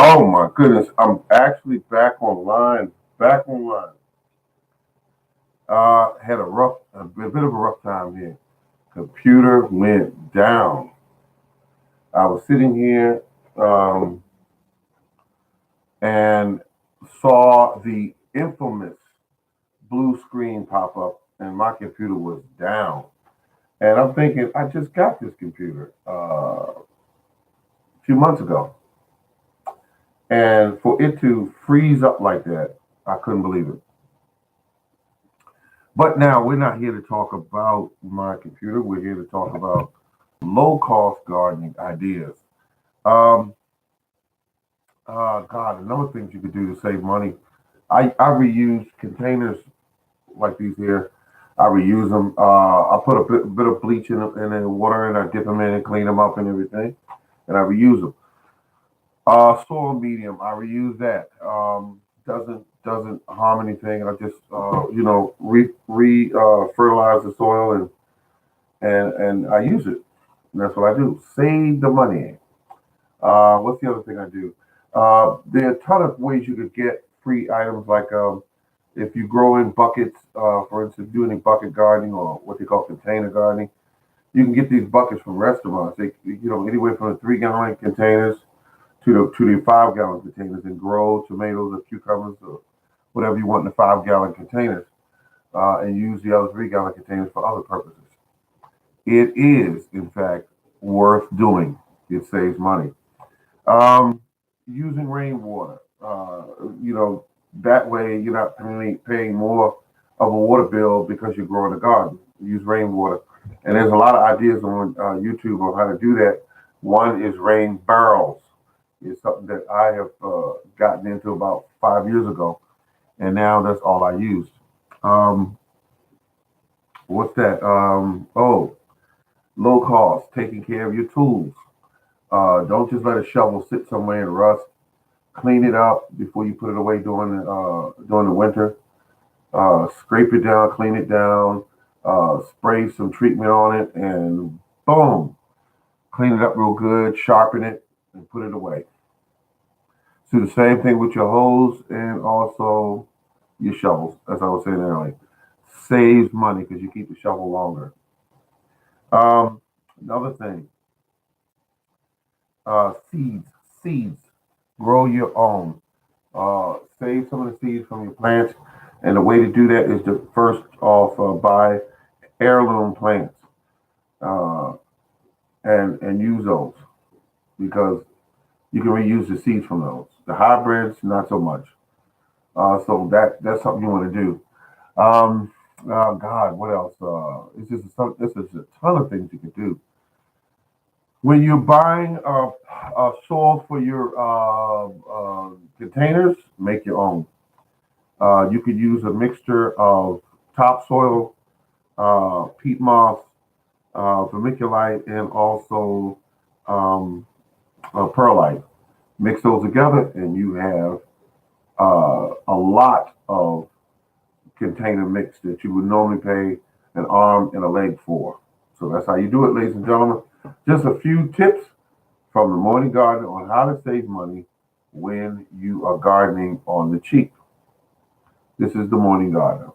Oh my goodness, I'm actually back online. Back online. Had a bit of a rough time here. Computer went down. I was sitting here um, and saw the infamous blue screen pop up, and my computer was down. And I'm thinking, I just got this computer a few months ago, and for it to freeze up like that, I couldn't believe it. But now we're not here to talk about my computer. We're here to talk about low cost gardening ideas. Um, God, another things you could do to save money. I reuse containers like these here. I reuse them. I put a bit of bleach in the water and I dip them in and clean them up and everything, and I reuse them. Soil medium, I reuse that. Doesn't harm anything. I just re fertilize the soil and I use it. And that's what I do. Save the money. What's the other thing I do? There are a ton of ways you could get free items like if you grow in buckets, for instance, doing bucket gardening or what they call container gardening, you can get these buckets from restaurants. Anywhere from the 3 gallon containers to the 5 gallon containers and grow tomatoes or cucumbers or whatever you want in the 5 gallon containers and use the other 3 gallon containers for other purposes. It is, in fact, worth doing. It saves money. Um, Using rainwater, that way you're not paying more of a water bill because you're growing a garden. Use rainwater. And there's a lot of ideas on YouTube on how to do that. One is rain barrels. It's something that I have gotten into about 5 years ago, and now that's all I use. Um, what's that? Low cost, taking care of your tools. Don't just let a shovel sit somewhere and rust. Clean it up before you put it away during the winter. Scrape it down, clean it down, spray some treatment on it, and boom, clean it up real good, sharpen it, and put it away. Do the same thing with your hose and also your shovels, as I was saying earlier. Saves money because you keep the shovel longer. Another thing, seeds. Seeds. Grow your own. Save some of the seeds from your plants. And the way to do that is to first off buy heirloom plants uh, and use those because you can reuse the seeds from those. The hybrids, not so much. So that's something you want to do. God, what else? This is a ton of things you can do. When you're buying soil for your containers, make your own. You could use a mixture of topsoil, peat moss, vermiculite, and also um, perlite. Mix those together, and you have a lot of container mix that you would normally pay an arm and a leg for. So that's how you do it, ladies and gentlemen. Just a few tips from the morning garden on how to save money when you are gardening on the cheap. This is the morning garden.